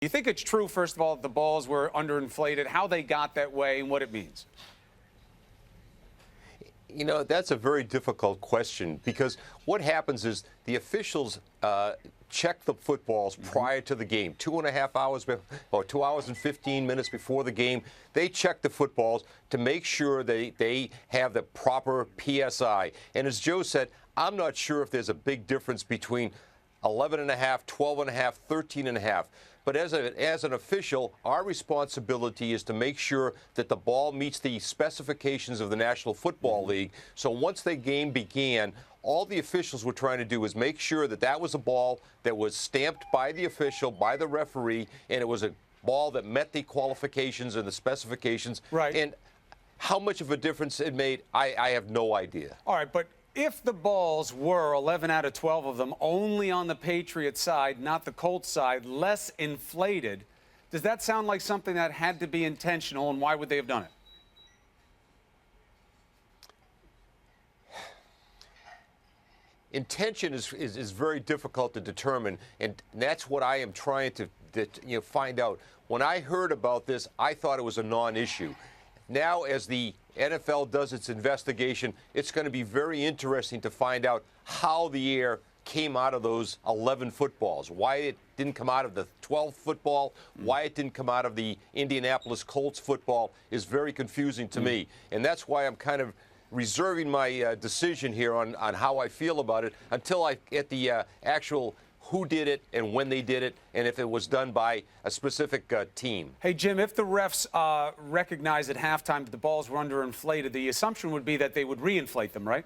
You think it's true, first of all, that the balls were underinflated, how they got that way, and what it means? You know, that's a very difficult question because what happens is the officials check the footballs prior to the game, 2.5 hours or 2 hours and 15 minutes before the game. They check the footballs to make sure they have the proper PSI. And as Joe said, I'm not sure if there's a big difference between 11.5, 12.5, 13.5. But as an official, our responsibility is to make sure that the ball meets the specifications of the National Football League. So once the game began, all the officials were trying to do was make sure that that was a ball that was stamped by the official, by the referee, and it was a ball that met the qualifications and the specifications. Right. And how much of a difference it made, I have no idea. All right, but if the balls were, 11 out of 12 of them, only on the Patriots side, not the Colts side, less inflated, does that sound like something that had to be intentional, and why would they have done it? Intention is very difficult to determine, and that's what I am trying to find out. When I heard about this, I thought it was a non-issue. Now, as the NFL does its investigation, it's going to be very interesting to find out how the air came out of those 11 footballs, why it didn't come out of the 12th football, why it didn't come out of the Indianapolis Colts football is very confusing to me. And that's why I'm kind of reserving my decision here on how I feel about it until I get the actual who did it and when they did it, and if it was done by a specific team. Hey, Jim, if the refs recognized at halftime that the balls were underinflated, the assumption would be that they would reinflate them, right?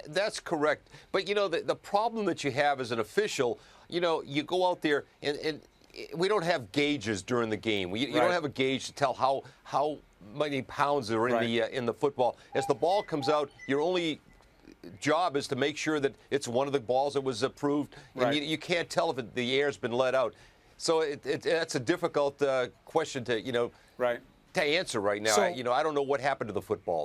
That's correct. But, you know, the problem that you have as an official, you know, you go out there and we don't have gauges during the game. You don't have a gauge to tell how many pounds are in the football. As the ball comes out, your only job is to make sure that it's one of the balls that was approved, and you can't tell if the air's been let out. So that's a difficult question to to answer right now. So, I don't know what happened to the football.